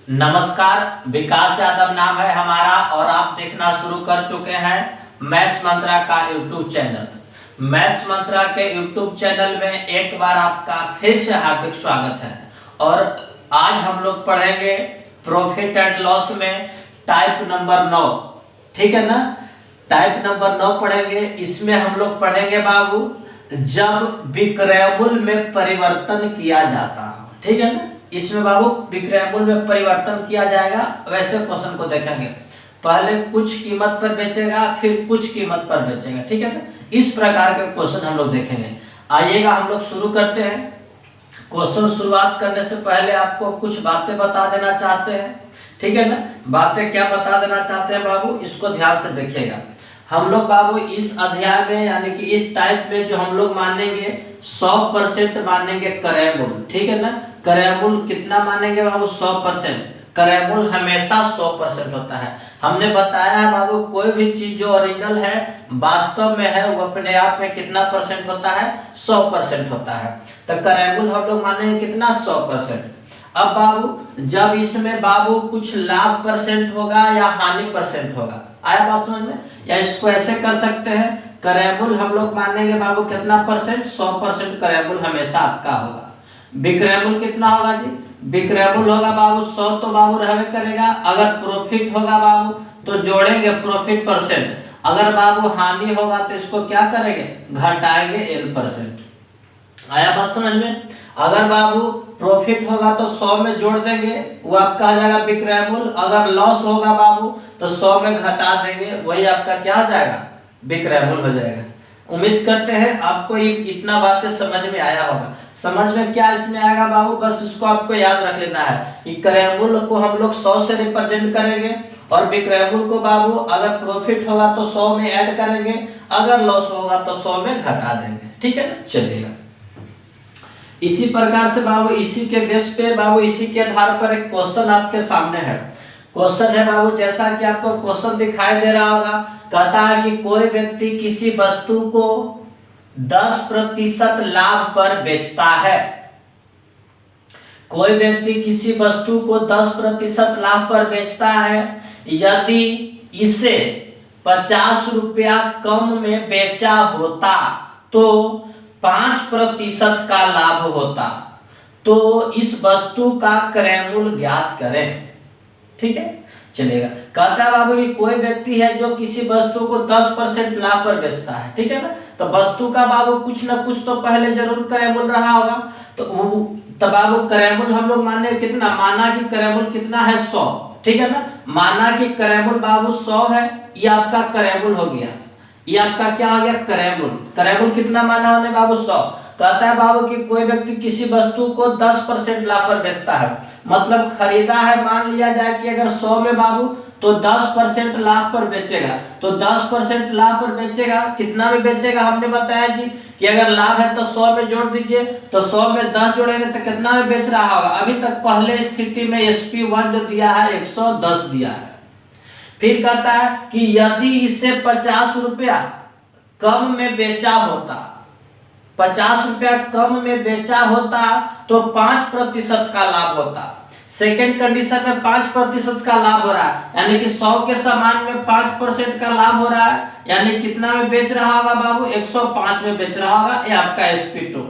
नमस्कार, विकास यादव नाम है हमारा और आप देखना शुरू कर चुके हैं मैथ्स मंत्रा का यूट्यूब चैनल। मैथ्स मंत्रा के यूट्यूब चैनल में एक बार आपका फिर से हार्दिक स्वागत है। और आज हम लोग पढ़ेंगे प्रॉफिट एंड लॉस में टाइप नंबर 9, ठीक है ना। टाइप नंबर 9 पढ़ेंगे। इसमें हम लोग पढ़ेंगे बाबू जब विक्रय मूल्य में परिवर्तन किया जाता हो, ठीक है ना। इसमें बाबू विक्रय मूल्य में परिवर्तन किया जाएगा, वैसे क्वेश्चन को देखेंगे। पहले कुछ कीमत पर बेचेगा, फिर कुछ कीमत पर बेचेगा, ठीक है ना। इस प्रकार के क्वेश्चन हम लोग देखेंगे। आइएगा हम लोग शुरू करते हैं। क्वेश्चन शुरुआत करने से पहले आपको कुछ बातें बता देना चाहते हैं, ठीक है ना। बातें क्या बता देना चाहते हैं बाबू, इसको ध्यान से देखिएगा। हम लोग बाबू इस अध्याय में यानी कि इस टाइप में जो हम लोग मानेंगे 100% मानेंगे क्रय मूल्य, ठीक है ना। क्रय मूल्य कितना मानेंगे बाबू, 100%। क्रय मूल्य हमेशा 100% होता है। हमने बताया है बाबू कोई भी चीज जो ओरिजिनल है, वास्तव में है, वो अपने आप में कितना परसेंट होता है, 100% होता है। तो क्रय मूल्य हम लोग मानेंगे कितना, 100%। अब बाबू जब इसमें बाबू कुछ लाभ परसेंट होगा या हानि परसेंट होगा, आया बात समझ में। या इसको ऐसे कर सकते हैं, क्रय मूल्य हम लोग मानेंगे बाबू कितना परसेंट, 100% क्रय मूल्य हमेशा आपका होगा। विक्रय मूल्य कितना होगा जी, विक्रय मूल्य होगा बाबू 100, तो बाबू रहवे करेगा। अगर प्रॉफिट होगा बाबू तो जोड़ेंगे प्रॉफिट परसेंट। अगर बाबू हानि होगा तो इसको क्या करेंगे, घटाएंगे L%। आया बात समझ में। अगर बाबू प्रॉफिट होगा तो 100 में जोड़ देंगे, वो आपका आ जाएगा विक्रय मूल्य। अगर लॉस होगा बाबू तो 100 में घटा देंगे, वही आपका क्या आ जाएगा, विक्रय मूल्य हो जाएगा। उम्मीद करते हैं आपको इतना बातें समझ में आया होगा। समझ में क्या इसमें आएगा बाबू, बस इसको आपको याद रख लेना है कि क्रय मूल्य को हम लोग 100 से रिप्रेजेंट करेंगे और विक्रय मूल्य को बाबू अगर प्रॉफिट होगा तो 100 में ऐड करेंगे, अगर लॉस होगा तो 100 में घटा देंगे, ठीक है ना। चलिएगा इसी प्रकार से बाबू इसी के बेस पे बाबू इसी के आधार पर एक क्वेश्चन आपके सामने है। क्वेश्चन है बाबू जैसा कि आपको क्वेश्चन दिखाई दे रहा होगा, कहता है कि कोई व्यक्ति किसी वस्तु को 10% लाभ पर बेचता है। कोई व्यक्ति किसी वस्तु को 10% लाभ पर बेचता है। यदि इसे 50 रुपया कम में बेचा होता तो 5% का लाभ होता, तो इस वस्तु का क्रय मूल्य ज्ञात करें, ठीक है। चलेगा। कहता है बाबू कि कोई व्यक्ति है जो किसी वस्तु को 10% लाभ पर बेचता है, ठीक है ना। तो वस्तु का बाबू कुछ ना कुछ तो पहले जरूर क्रय मूल्य रहा होगा। तो बाबू क्रय मूल्य हम लोग माने कितना, माना कि क्रय मूल्य कितना है 100, ठीक है ना। माना कि क्रय मूल्य बाबू 100 है, ये आपका क्रय मूल्य हो गया। ये आपका क्या हो गया, क्रय मूल्य। क्रय मूल्य कितना माना हमने बाबू 100। कहता है बाबू कि कोई व्यक्ति किसी वस्तु को 10% लाभ पर बेचता है, मतलब खरीदा है। मान लिया जाए कि अगर 100 में बाबू तो 10% लाभ पर बेचेगा, तो 10% लाभ पर बेचेगा, कितना में बेचेगा हमने बताया जी कि अगर लाभ है तो 100 में जोड़ दीजिए, तो 100 में 10 जोड़ेंगे तो कितना में बेच रहा होगा। अभी तक पहले स्थिति में SP1 जो दिया है 110 दिया है। फिर कहता है कि यदि इसे 50 रुपया कम में बेचा होता, 50 रुपया कम में बेचा होता तो 5% का लाभ होता। सेकेंड कंडीशन में 5% का लाभ हो रहा है, यानी कि 100 के सामान में 5% का लाभ हो रहा है। यानी कितना में बेच रहा होगा बाबू, 105 में बेच रहा होगा। ये आपका SP2।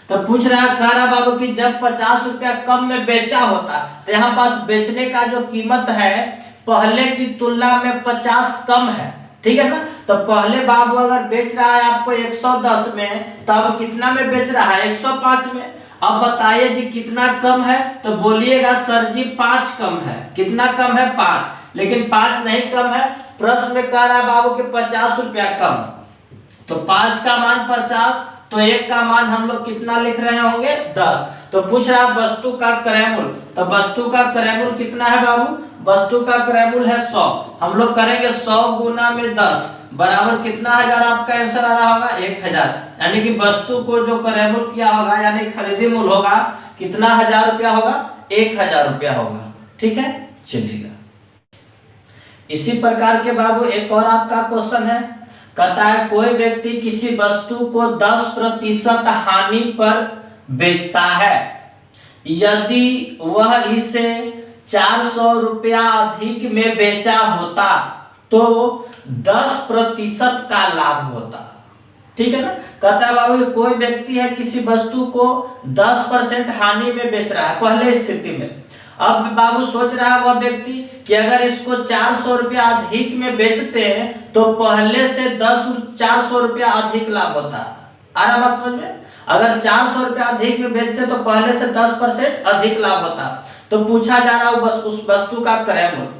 तो पूछ रहा है, कह रहा बाबू कि जब 50 रुपया कम में बेचा होता, तो यहाँ पास बेचने का जो कीमत है पहले की तुलना में 50 कम है, ठीक है ना। तो पहले बाबू अगर बेच रहा है आपको 110 में, तब कितना में बेच रहा है, 105 में। अब बताइए जी कितना कम है, तो बोलिएगा सर जी 5 कम है। कितना कम है, 5। लेकिन 5 नहीं कम है, प्रश्न में कह रहा है बाबू कि 50 रुपया कम। तो 5 का मान 50, तो 1 का मान हम लोग कितना लिख रहे होंगे, 10। तो पूछ रहा वस्तु का क्रय मूल्य, तो वस्तु का क्रय मूल्य कितना है बाबू, वस्तु का क्रय मूल्य है 100। हम लोग करेंगे 100 गुना में 10 बराबर कितना हजार, आपका आंसर आ रहा होगा 1000। यानी कि वस्तु को जो क्रय मूल्य किया होगा यानी खरीदी मूल्य होगा कितना, 1000 रुपया होगा, 1000 रुपया होगा, ठीक है। चलिएगा इसी प्रकार के बाबू एक और आपका क्वेश्चन है। कहता है कोई व्यक्ति किसी वस्तु को 10% हानि पर बेचता है। यदि वह इसे 400 रुपया अधिक में बेचा होता तो 10% का लाभ होता। ठीक है ना। कहता है बाबू कोई व्यक्ति है किसी वस्तु को 10% हानि में बेच रहा है पहले स्थिति में। अब बाबू सोच रहा है वह व्यक्ति कि अगर इसको 400 रुपया अधिक में बेचते हैं तो पहले से 400 रुपया अधिक लाभ होता। आ रहा बात समझ में। अगर 400 रुपया अधिक में बेचते तो पहले से 10% अधिक लाभ होता। तो पूछा जा रहा है उस वस्तु का क्रय मूल्य।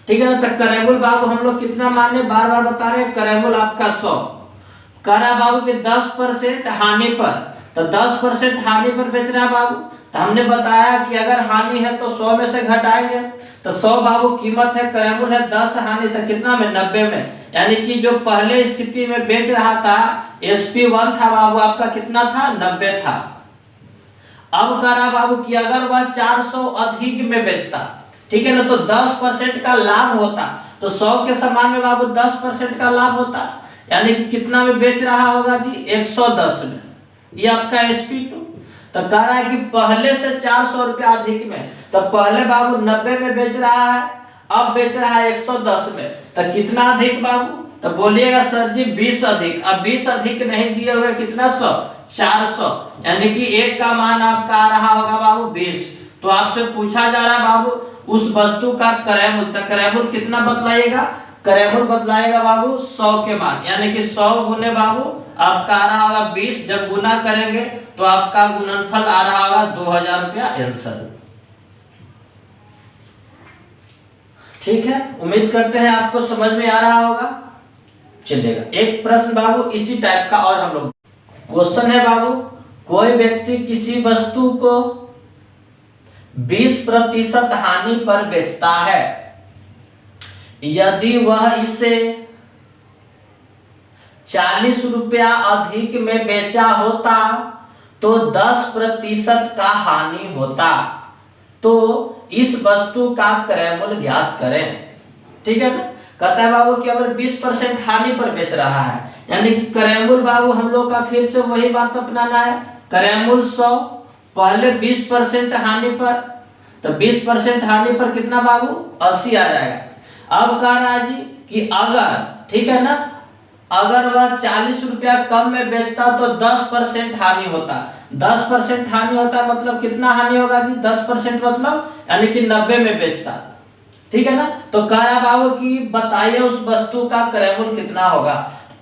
ठीक है ना। तो क्रय मूल्य बाबू हम लोग कितना माने, बार बार बता रहे हैं, क्रय मूल्य आपका 100 करा बाबू के 10% हानि पर। तो 10% हानि पर बेच रहा है बाबू। तो हमने बताया कि अगर हानि है तो 100 में से घटाएंगे। तो 100 बाबू कीमत है, क्रय मूल्य है 10, हानि तो कितना में 90 में। यानी कि जो पहले स्थिति में बेच रहा था SP1 था बाबू आपका कितना था 90 था। अब कह रहा बाबू कि अगर वह 400 अधिक में बेचता, ठीक है ना, तो 10% का लाभ होता। तो 100 के समान में बाबू 10% का लाभ होता। यानी कि कितना में बेच रहा होगा जी 110 में। ये आपका SP2। तो कह रहा है कि पहले से 400 रुपया अधिक में। तो पहले बाबू 90 में बेच रहा है, अब बेच रहा है 110 में। तो कितना अधिक बाबू, तो बोलिएगा सर जी 20 अधिक। अब 20 अधिक नहीं दिए हुए कितना 100 400, यानी कि एक का मान आपका आ रहा होगा बाबू 20। तो आपसे पूछा जा रहा है बाबू उस वस्तु का क्रय मूल्य। तो क्रय मूल्य कितना बतलाइएगा, क्रय मूल्य बतलाएगा बाबू 100 के मान। यानी कि 100 गुने बाबू आपका आ रहा होगा 20। जब गुना करेंगे तो आपका गुणनफल आ रहा होगा 2000 रुपया आंसर। ठीक है, उम्मीद करते हैं आपको समझ में आ रहा होगा। चलिएगा एक प्रश्न बाबू इसी टाइप का और हम लोग क्वेश्चन है बाबू, कोई व्यक्ति किसी वस्तु को 20% हानि पर बेचता है। यदि वह इसे 40 रुपया अधिक में बेचा होता तो 10% का हानि होता। तो इस वस्तु का क्रय मूल्य ज्ञात करें। ठीक है ना। कहता है बाबू कि अगर 20% हानि पर बेच रहा है, यानी कि क्रय मूल्य बाबू हम लोग का फिर से वही बात अपनाना है। क्रय मूल्य 100, पहले 20% हानि पर। तो 20% हानि पर कितना बाबू 80 आ जाएगा। अब कह रहा है जी कि अगर, ठीक है ना, अगर वह 40 रुपया कम में बेचता तो 10% हानि होता। 10% हानि होता मतलब कितना हानि होगा जी 10% मतलब यानी कि 90 में बेचता। ठीक है ना। तो कह रहा बाबू कि बताइए उस वस्तु का क्रय मूल्य कितना होगा।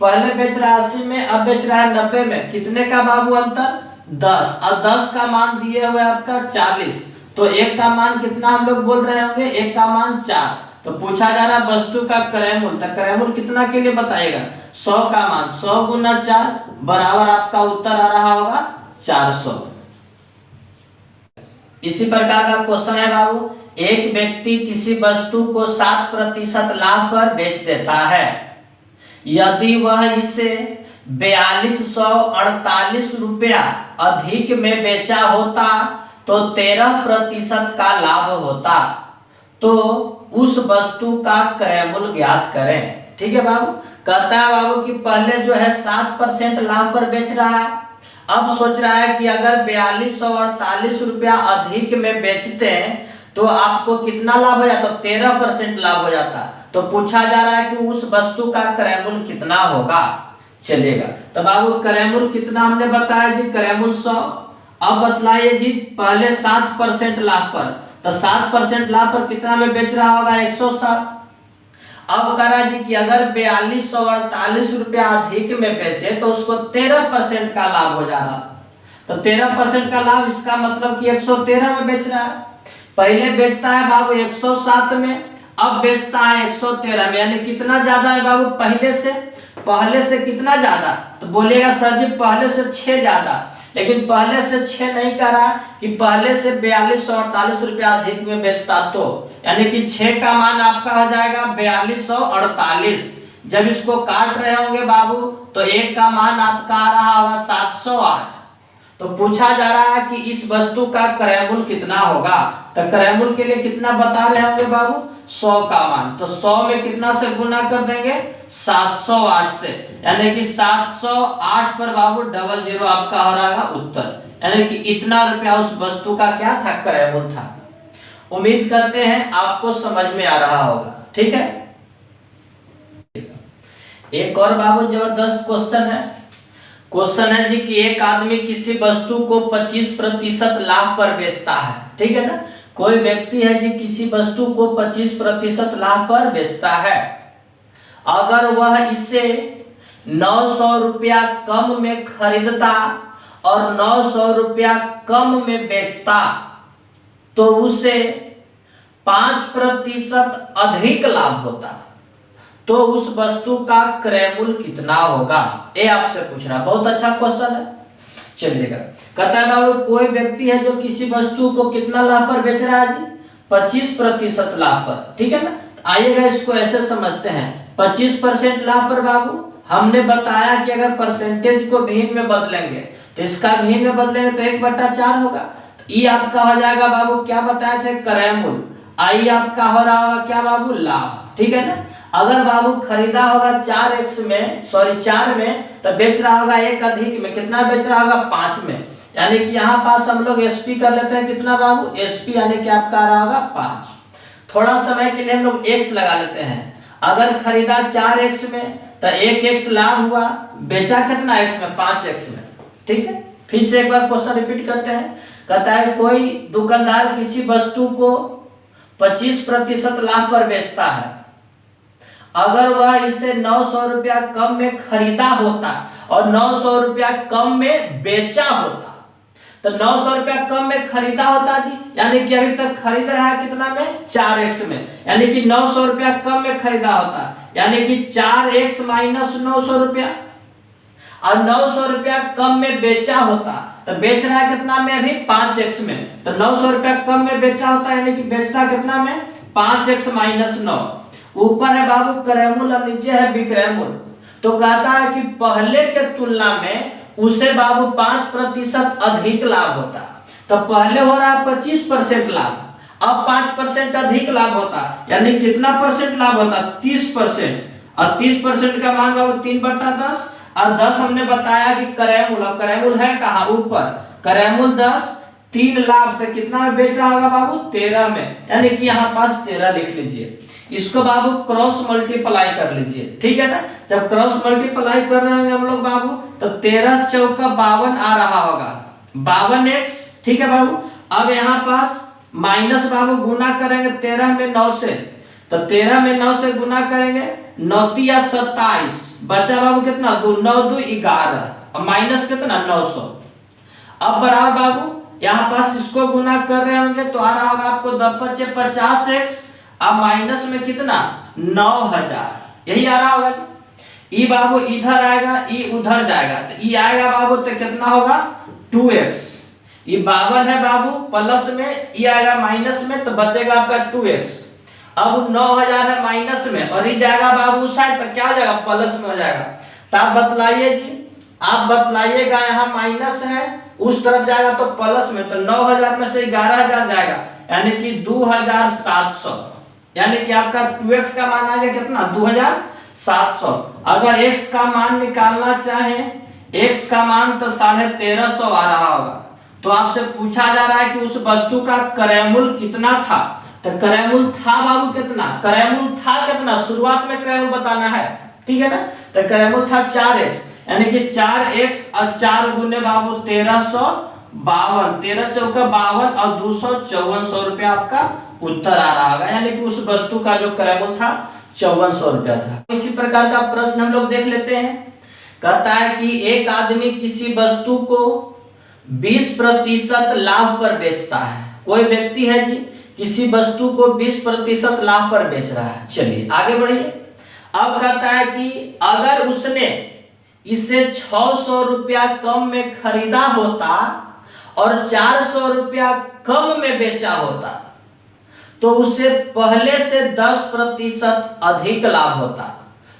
पहले बेच रहा 80 में, अब बेच रहा है 90 में। कितने का बाबू अंतर 10, और 10 का मान दिए हुए आपका 40। तो एक का मान कितना हम लोग बोल रहे होंगे, एक का मान 4। तो पूछा जा रहा वस्तु का क्रय मूल्य। तो क्रय मूल्य कितना के लिए बताएगा 100 का मान 100 गुना 4 बराबर आपका उत्तर आ रहा होगा 400। इसी प्रकार का क्वेश्चन है बाबू, एक व्यक्ति किसी वस्तु को 7% लाभ पर बेच देता है। यदि वह इसे 4248 रुपया अधिक में बेचा होता तो 13% का लाभ होता। तो उस वस्तु का क्रय मूल्य ज्ञात करें। ठीक है बाबू। कहता है बाबू कि पहले जो है 7% लाभ पर बेच रहा है, अब सोच रहा है कि अगर 4248 रुपया अधिक में बेचते हैं तो आपको कितना लाभ हो जाता, 13% लाभ हो जाता। तो पूछा जा रहा है कि उस वस्तु का क्रय मूल्य कितना होगा। चलेगा तो बाबू क्रय मूल्य कितना हमने बताया जी, क्रय मूल्य 100। अब बतलाइए जी पहले 7% लाभ पर। तो 7% लाभ पर कितना में बेच रहा होगा 107। अब कह रहा है जी कि अगर 4248 रुपया अधिक में बेचे तो उसको 13% का लाभ हो जा रहा। तो 13% का लाभ, इसका मतलब कि 113 में बेच रहा है। पहले बेचता है बाबू 107 में, अब बेचता है 113 में। यानी कितना ज्यादा है बाबू पहले से कितना ज्यादा। तो बोलिएगा सर जी पहले से 6 ज्यादा। लेकिन पहले से 6 नहीं कह रहा कि पहले से 4248 रुपया अधिक में बेचता। तो यानी कि 6 का मान आपका हो जाएगा 4248। जब इसको काट रहे होंगे बाबू तो एक का मान आपका आ रहा होगा 708। तो पूछा जा रहा है कि इस वस्तु का क्रय मूल्य कितना होगा। तो क्रय मूल्य के लिए कितना बता रहे होंगे बाबू 100 का मान। तो 100 में कितना से गुना कर देंगे 708 से। यानी कि 708 पर बाबू 00 आपका हो रहा उत्तर। यानी कि इतना रुपया उस वस्तु का क्या था क्रय मूल्य था। उम्मीद करते हैं आपको समझ में आ रहा होगा। ठीक है, एक और बाबू जबरदस्त क्वेश्चन है जी कि एक आदमी किसी वस्तु को 25% लाभ पर बेचता है। ठीक है ना, कोई व्यक्ति है जी किसी वस्तु को 25% लाभ पर बेचता है। अगर वह इसे 900 रुपया कम में खरीदता और 900 रुपया कम में बेचता तो उसे 5% अधिक लाभ होता, तो उस वस्तु का क्रय मूल्य कितना होगा? ये आपसे पूछ रहा। बहुत अच्छा क्वेश्चन है। चलिएगा, कहता है बाबू कोई व्यक्ति है जो किसी वस्तु को कितना लाभ पर बेच रहा है जी? 25% लाभ पर। ठीक है ना, आइएगा इसको ऐसे समझते हैं। 25% लाभ पर बाबू हमने बताया कि अगर परसेंटेज को भिन्न में बदलेंगे तो इसका भिन्न में बदलेंगे तो 1/4 होगा। तो ई आपका हो जाएगा बाबू, क्या बताए थे? क्रय मूल्य। आई आपका हो रहा होगा क्या बाबू? लाभ। ठीक है ना, अगर बाबू खरीदा होगा 4x में, सॉरी 4 में, तो बेच रहा होगा 1 अधिक में, कितना बेच रहा होगा? 5 में। यानी कि यहाँ पास हम लोग SP कर लेते हैं, कितना बाबू? SP यानी कि आपका आ रहा होगा 5। थोड़ा समय के लिए हम लोग x लगा लेते हैं। अगर खरीदा 4x में तो 1x लाभ हुआ, बेचा कितना x में? 5x में। ठीक है, फिर से एक बार क्वेश्चन रिपीट करते हैं। कहता है कोई दुकानदार किसी वस्तु को 25% लाभ पर बेचता है। अगर वह इसे 900 रुपया कम में खरीदा होता और 900 रुपया कम में बेचा होता, तो 900 रुपया कम में खरीदा होता जी, यानी कि अभी तक खरीद रहा है कितना में? 4x में, यानी कि 900 रुपया कम में खरीदा होता, यानी कि 4x माइनस 900 रुपया, और 900 रुपया कम में बेचा होता तो बेच रहा है कितना में? अभी 5x में। तो 900 रुपया कम में बेचा होता यानी कि बेचता कितना में? 5x minus 9। ऊपर है बाबू क्रय मूल्य और नीचे है विक्रय मूल्य। तो कहता है कि पहले के तुलना में उसे बाबू 5% अधिक लाभ होता। तो पहले हो रहा 25% लाभ, अब 5% अधिक लाभ होता, यानी कितना परसेंट लाभ होता? 30%। और 30% का मान बाबू 3/10, और 10 हमने बताया कि क्रय मूल्य है कहाँ? ऊपर। क्रय मूल्य 10, 3 लाभ से कितना में बेच रहा होगा बाबू? 13 में, यानी कि यहाँ पास 13 लिख लीजिए। इसको बाबू क्रॉस मल्टीप्लाई कर लीजिए। ठीक है ना, जब क्रॉस मल्टीप्लाई कर रहे होंगे हम लोग बाबू तो 13 चौका 52 आ रहा होगा, 52x। ठीक है बाबू, अब यहाँ पास माइनस बाबू गुना करेंगे 13 में 9 से, तो 13 में 9 से गुना करेंगे, 9 या 27, बचा बाबू कितना? 2 9 2 11, और माइनस कितना? 900। अब बराबर बाबू यहाँ पास इसको गुना कर रहे होंगे तो आ रहा होगा आपको 10 50x, अब माइनस में कितना? 9000, यही आ रहा होगा। ई बाबू इधर आएगा, ई उधर जाएगा, तो ई आएगा बाबू तो कितना होगा? 2x। ये 52 है बाबू प्लस में, ई आएगा माइनस में, तो बचेगा आपका 2x। अब 9000 है माइनस में और ये जाएगा बाबू साइड, तो क्या हो जाएगा? प्लस में हो जाएगा। तो आप बतलाइए जी, आप बतलाइएगा, यहाँ माइनस है उस तरफ जाएगा तो प्लस में, तो 9000 में से 11000 जाएगा, यानी कि 2700, यानी कि आपका 2x का मान आ गया कितना? 2700। अगर x का मान निकालना चाहें, x का मान तो 1350 आ रहा होगा। तो आपसे पूछा जा रहा है कि उस वस्तु का क्रय मूल्य कितना था, तो क्रय मूल्य था बाबू कितना? क्रय मूल्य था कितना? शुरुआत में क्रय मूल्य बताना है। ठीक है ना, तो क्रय मूल्य था 4x, यानी कि 4x और 4 गुने बाबू 1352, 13 चौका 52 और 200 5400 रुपया आपका उत्तर आ रहा होगा, यानी कि उस वस्तु का जो क्रय मूल्य था 5400 रुपया था। इसी प्रकार का प्रश्न हम लोग देख लेते हैं। कहता है कि एक आदमी किसी वस्तु को 20% लाभ पर बेचता है। कोई व्यक्ति है जी किसी वस्तु को 20% लाभ पर बेच रहा है। चलिए आगे बढ़िए। अब कहता है कि अगर उसने इसे 600 रुपया कम में खरीदा होता और 400 रुपया कम में बेचा होता तो उसे पहले से 10% अधिक लाभ होता।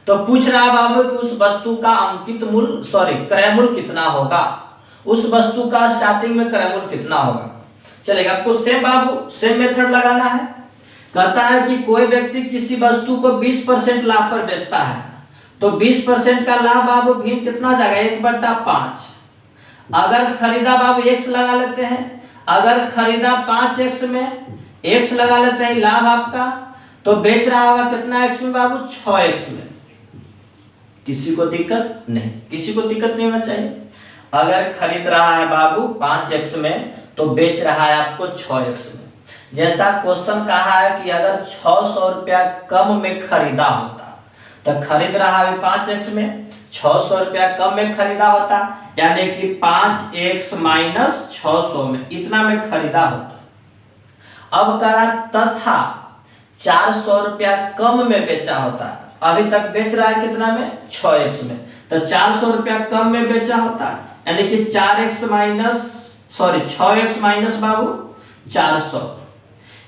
तो पूछ रहा है बाबू कि उस वस्तु का अंकित मूल्य क्रय मूल्य कितना होगा, उस वस्तु का स्टार्टिंग में क्रय मूल्य कितना होगा। चलेगा, आपको सेम बाबू सेम मेथड लगाना है। कहता है कि कोई व्यक्ति किसी वस्तु को 20% लाभ पर बेचता है, तो 20% का लाभ बाबू भिन्न कितना जाएगा? 1/5। अगर खरीदा बाबू x लगा लेते हैं, अगर खरीदा 5x में, x लगा लेते हैं लाभ आपका, तो बेच रहा होगा कितना x में बाबू, 6x में। किसी को दिक्कत नहीं, किसी को दिक्कत नहीं होना चाहिए। अगर खरीद रहा है बाबू 5x में तो बेच रहा है आपको 6x में। जैसा क्वेश्चन कहा है कि अगर 600 रुपया कम में खरीदा होता, तो खरीद रहा है 5x में, 600 रुपया कम में खरीदा होता, यानी कि 5x माइनस 600 में इतना में खरीदा होता। अब करा तथा 400 रुपया कम में बेचा होता, अभी तक बेच रहा है कितना में, 6x में, तो 400 रुपया कम में बेचा होता, यानी कि 6x माइनस बाबू 400।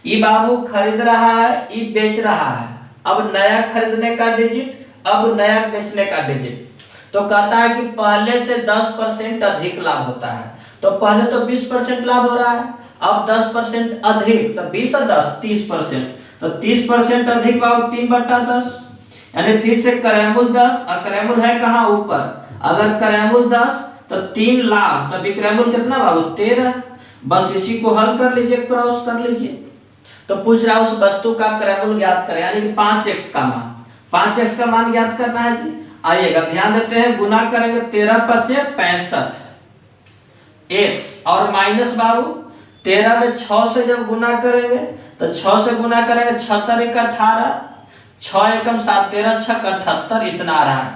ये बाबू खरीद रहा है, ये बेच रहा है। अब नया खरीदने का डिजिट, अब नया बेचने का डिजिट, तो कहता है कि पहले से 10% अधिक लाभ होता है। तो पहले तो 20% लाभ हो रहा है, अब 10% अधिक, तो 20 और 10 30%, तो 30% अधिक बाबू 3/10, यानी फिर से करेमुल 10 और करेमुल है कहाँ, ऊपर। अगर करेमुल 10 तो 3 लाभ, तो विक्रयमूल कितना बाबू 13। बस इसी को हल कर लीजिए, क्रॉस कर लीजिए। तो पूछ रहा है उस वस्तु का क्रयमूल ज्ञात करें, यानी कि 5x का मान, 5x का मान ज्ञात करना है जी। आइएगा ध्यान देते हैं, गुना करेंगे 13 5 65 x, और माइनस बाबू 13 में 6 से जब गुना करेंगे तो 6 से गुना करेंगे 76 1 18, 6 एकम 7 13 6 78, इतना आ रहा है।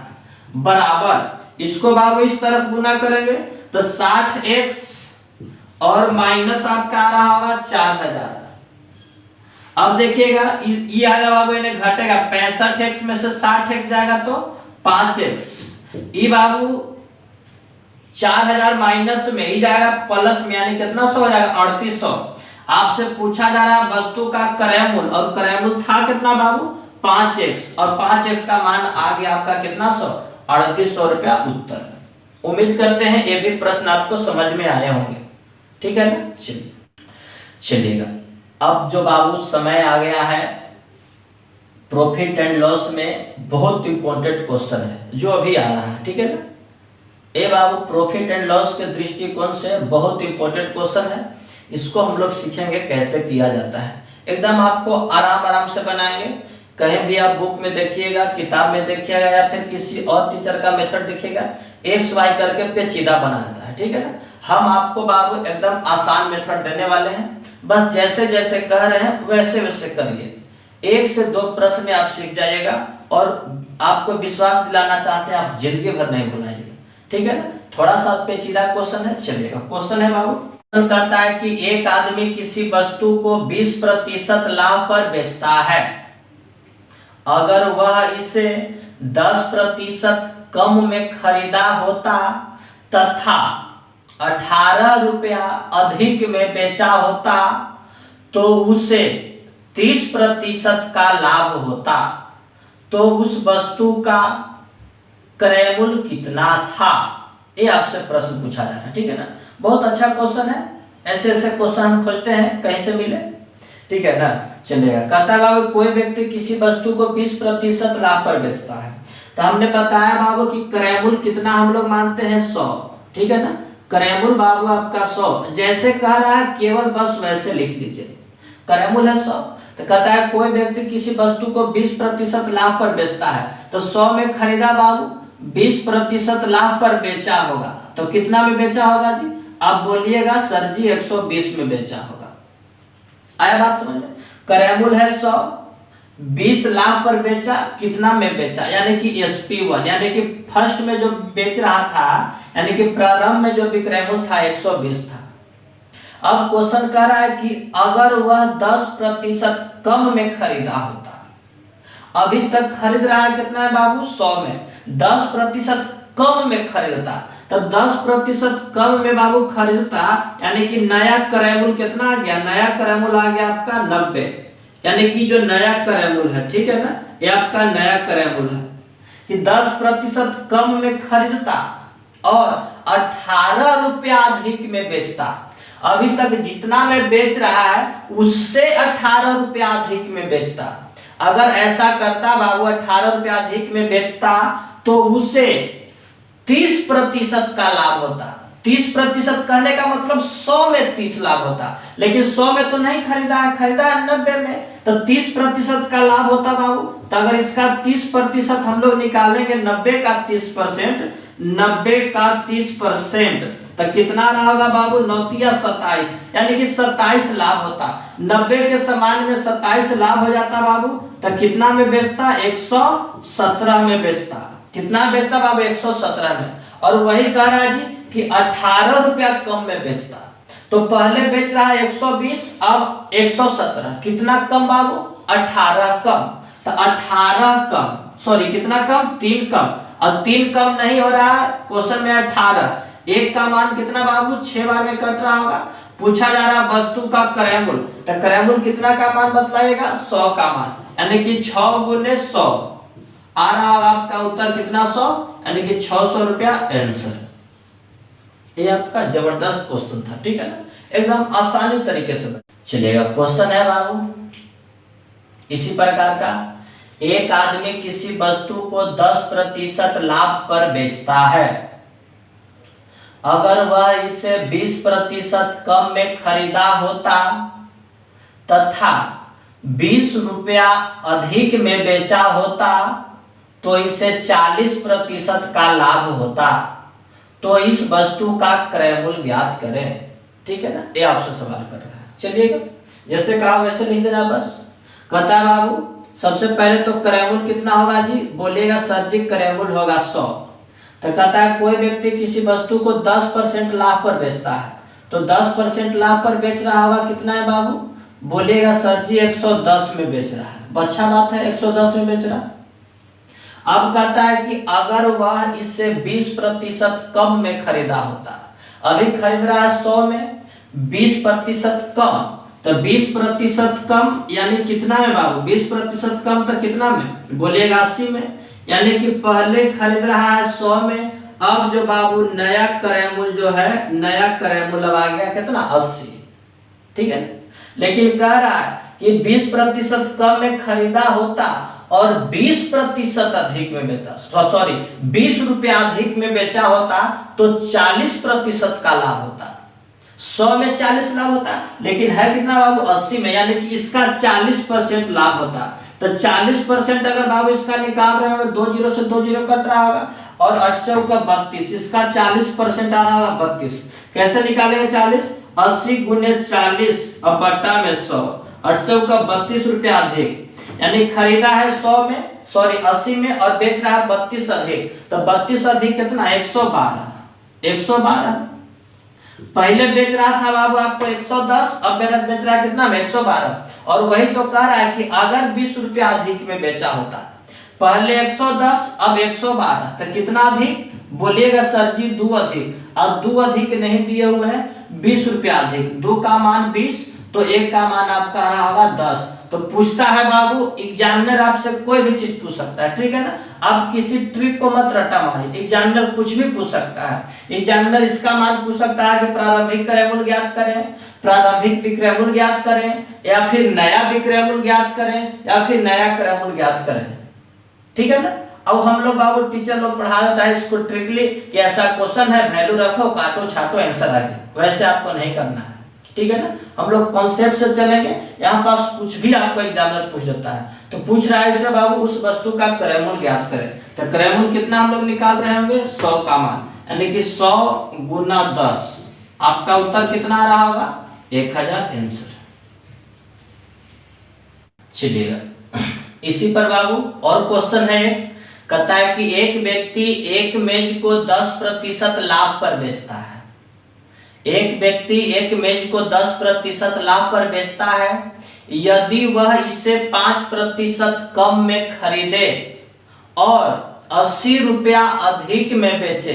बराबर इसको बाबू इस तरफ गुना करेंगे तो 60x और माइनस आपका आ रहा होगा 4000। अब देखिएगा ये आएगा बाबू, इन्हें घटेगा, 65x में से 60x जाएगा तो 5x, ये बाबू 4000 माइनस में ये जाएगा प्लस में, यानी कितना 100 हो जाएगा 3800। आपसे पूछा जा रहा है वस्तु का क्रयमूल, और क्रयमूल था कितना बाबू 5x, और 5x का मान आ गया आपका कितना 100, 3800 रुपया उत्तर। उम्मीद करते हैं ये भी प्रश्न आपको समझ में आए होंगे, ठीक है ना। चलिएगा अब जो बाबू समय आ गया है, प्रॉफिट एंड लॉस में बहुत इंपॉर्टेंट क्वेश्चन है जो अभी आ रहा है, ठीक है ना। ये बाबू प्रॉफिट एंड लॉस के दृष्टिकोण से बहुत इंपॉर्टेंट क्वेश्चन है। इसको हम लोग सीखेंगे कैसे किया जाता है, एकदम आपको आराम आराम से बनाएंगे। कहीं भी आप बुक में देखिएगा, किताब में देखिएगा, या फिर किसी और टीचर का मेथड देखिएगा, XY करके पेचीदा बनाता है, ठीक है ना। हम आपको बाबू एकदम आसान मेथड देने वाले हैं, बस जैसे जैसे कह रहे हैं वैसे वैसे करिए। 1 से 2 प्रश्न में आप सीख जाइएगा, और आपको विश्वास दिलाना चाहते हैं आप जिंदगी भर नहीं भुलाइएगा, ठीक है ना। थोड़ा सा पेचीदा क्वेश्चन है, चलिएगा। क्वेश्चन है बाबू, क्वेश्चन करता है कि एक आदमी किसी वस्तु को 20% लाभ पर बेचता है, अगर वह इसे 10% कम में खरीदा होता तथा 18 रुपया अधिक में बेचा होता तो उसे 30% का लाभ होता, तो उस वस्तु का क्रयमूल कितना था। ये आपसे प्रश्न पूछा जा रहा है, ठीक है ना। बहुत अच्छा क्वेश्चन है, ऐसे ऐसे क्वेश्चन हम खोजते हैं कहीं से मिले, ठीक है ना। चलिएगा, कहता है बाबू कोई व्यक्ति किसी वस्तु को 20% लाभ पर बेचता है, तो हमने बताया बाबू कि क्रयमूल कितना हम लोग मानते हैं 100, ठीक है ना। क्रयमूल बाबू आपका 100, जैसे कह रहा है केवल बस वैसे लिख दीजिए, क्रयमूल है 100। तो कहता है कोई व्यक्ति किसी वस्तु को 20% लाभ पर बेचता है, तो 100 में खरीदा बाबू, 20% लाभ पर बेचा होगा, तो कितना में बेचा होगा जी, आप बोलिएगा सर जी 120 में बेचा होगा। आया बात समझ में। क्रयमूल है 100, 20 लाख पर बेचा, कितना में बेचा, यानी कि SP1, यानी कि फर्स्ट में जो बेच रहा था, यानी कि प्रारंभ में जो विक्रयमूल था 120 था। अब क्वेश्चन कह रहा है कि अगर वह 10% कम में खरीदा होता, अभी तक खरीद रहा है कितना है बाबू 100 में, 10% कम में खरीदता, तो 10% कम में बाबू खरीदता, यानी कि नया क्रयमूल कितना आ गया, नया क्रयमूल आ गया आपका 90, यानी कि जो नया क्रयमूल है, ठीक है ना, ये आपका नया क्रयमूल है कि 10% कम में खरीदता और 18 रुपया अधिक में बेचता। अभी तक जितना में बेच रहा है उससे 18 रुपया अधिक में बेचता। अगर ऐसा करता बाबू, 18 रुपया अधिक में बेचता, तो उसे 30% का लाभ होता, 30% कहने का मतलब 100 में 30 लाभ होता, लेकिन 100 में तो नहीं खरीदा है, खरीदा है 90 में, तो 30% का लाभ होता बाबू। तो अगर इसका 30% हम लोग निकालेंगे, 90 का 30%, 90 का 30%, तो कितना रहा होगा बाबू, 9 या 27, यानी कि 27 लाभ होता। 90 के समान में 27 लाभ हो जाता बाबू, तो कितना में बेचता, 117 में बेचता। कितना बेचता बाबू, 117 में। और वही कह रहा है जी कि 18 रुपया कम में बेचता। तो पहले बेच रहा है 120, अब 117, कितना कम बाबू, 18 कम। तो 18 कम, सॉरी कितना कम, 3 कम। और 3 कम नहीं हो रहा है क्वेश्चन में 18, एक का मान कितना बाबू, 6 बार में कट रहा होगा। पूछा जा रहा वस्तु का क्रयमूल्य, तो क्रयमूल्य कितना का मान बतलाइएगा, 100 का मान, यानी कि 6 गुने 100 आ रहा होगा आपका उत्तर कितना, 100, यानी कि 600 रुपया आंसर। ये आपका जबरदस्त क्वेश्चन था, ठीक है ना, एकदम आसानी तरीके से। चलिएगा क्वेश्चन है बाबू इसी प्रकार का, एक आदमी किसी वस्तु को 10% लाभ पर बेचता है। अगर वह इसे 20% कम में खरीदा होता तथा 20 रुपया अधिक में बेचा होता तो इसे 40% का लाभ होता। तो इस वस्तु का क्रय मूल्य ज्ञात करें। ठीक है ना, ये आपसे सवाल कर रहा है। चलिएगा जैसे कहा वैसे लिख देना बस। कहता है बाबू सबसे पहले तो क्रय मूल्य कितना होगा जी, बोलिएगा सर जी क्रय मूल्य होगा 100। तो कहता है कोई व्यक्ति किसी वस्तु को 10% लाभ पर बेचता है, तो 10% लाभ पर बेच रहा होगा, कितना है बाबू, बोलिएगा सर जी 110 में बेच रहा है। अच्छा बात है, 110 में बेच रहा है। अब कहता है कि अगर वह इसे 20% कम में खरीदा होता, अभी खरीद रहा है 100 में, 20% कम, तो 20% कम यानी कितना में बाबू, 20% कम तो कितना में, बोलिएगा 80 में, यानी कि पहले खरीद रहा है 100 में, अब जो बाबू नया क्रय मूल्य जो है, नया क्रय मूल्य अब आ गया कितना, 80। ठीक है, लेकिन कह रहा है कि 20% कम में खरीदा होता और 20% अधिक में बेचा, सॉरी 20 रुपया अधिक में बेचा होता तो 40% का लाभ होता। 100 में 40 लाभ होता, लेकिन है कितना बाबू, 80 में, यानी कि इसका 40% लाभ होता। तो 40% अगर बाबू इसका निकाल रहे होंगे, 2 जीरो से 2 जीरो कट रहा होगा, और 8 चौका 32, इसका 40% आ रहा होगा 32। कैसे निकालेंगे 40, 80 गुने 40 और बट्टा में 100, 8 चौका 32 रुपया अधिक, यानी खरीदा है 100 में, सॉरी 80 में, और बेच रहा है 32 अधिक, तो 32 अधिक कितना, 112। 112 पहले बेच रहा था बाबू आपको 110, अब मेरा बेच रहा है कितना में, 112। और वही तो कह रहा है कि अगर 20 रुपया अधिक में बेचा होता, पहले 110 अब 112, तो कितना अधिक, बोलिएगा सर जी 2 अधिक, अब 2 अधिक नहीं दिए हुए हैं, 20 रुपया अधिक, 2 का मान 20, तो 1 का मान आपका रहा होगा 10। तो पूछता है बाबू, एग्जामिनर आपसे कोई भी चीज पूछ सकता है, ठीक है ना, आप किसी ट्रिक को मत रटा मारिए, एग्जामिनर कुछ भी पूछ सकता है। एग्जामिनर इसका मान पूछ सकता है कि प्रारंभिक क्रय मूल्य ज्ञात करें, प्रारंभिक विक्रय मूल्य ज्ञात करें, या फिर नया विक्रय मूल्य ज्ञात करें, या फिर नया क्रय मूल्य ज्ञात करें। ठीक है ना, अब हम लोग बाबू टीचर लोग पढ़ा देता है इसको ट्रिकली कि ऐसा क्वेश्चन है, वैल्यू रखो, काटो छाटो, आंसर आ गया, वैसे आपको नहीं करना है। ठीक है ना, हम लोग कॉन्सेप्ट से चलेंगे। यहाँ पास कुछ भी आपको एग्जामिनर पूछ देता है, तो पूछ रहा है इससे बाबू उस वस्तु का क्रय मूल्य ज्ञात करें, तो क्रय मूल्य कितना हम लोग निकाल रहे होंगे, 100 का मान, यानी कि 100 गुना 10, आपका उत्तर कितना आ रहा होगा, 1000 आंसर। चलिएगा इसी पर बाबू और क्वेश्चन है, कहता है कि एक व्यक्ति एक मेज को 10% लाभ पर बेचता है। एक व्यक्ति एक मेज को 10% लाभ पर बेचता है, यदि वह इसे 5% कम में खरीदे और 80 रुपया अधिक में बेचे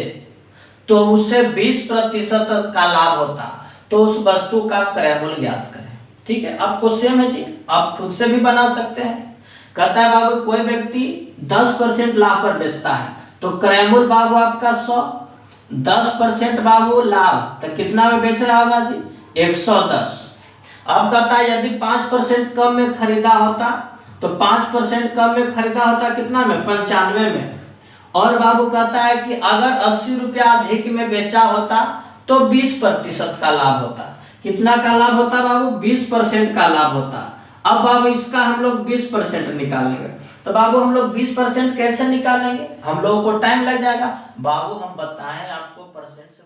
तो उसे 20% का लाभ होता। तो उस वस्तु का क्रय मूल्य ज्ञात करें। ठीक है, आपको सेम है जी, आप खुद से भी बना सकते हैं। कहता है बाबू कोई व्यक्ति 10% लाभ पर बेचता है, तो क्रय मूल्य बाबू आपका 100, 10% बाबू लाभ, तो कितना में बेच रहा होगा जी, 110। अब कहता है यदि 5% कम में खरीदा होता, तो 5% कम में खरीदा होता कितना में, 95 में। और बाबू कहता है कि अगर 80 रुपया अधिक में बेचा होता तो 20% का लाभ होता। कितना का लाभ होता बाबू? 20% का लाभ होता। अब बाबू इसका हम लोग 20% निकालेंगे। तो बाबू हम लोग 20% कैसे निकालेंगे? हम लोगों को टाइम लग जाएगा बाबू, हम बताएं आपको परसेंट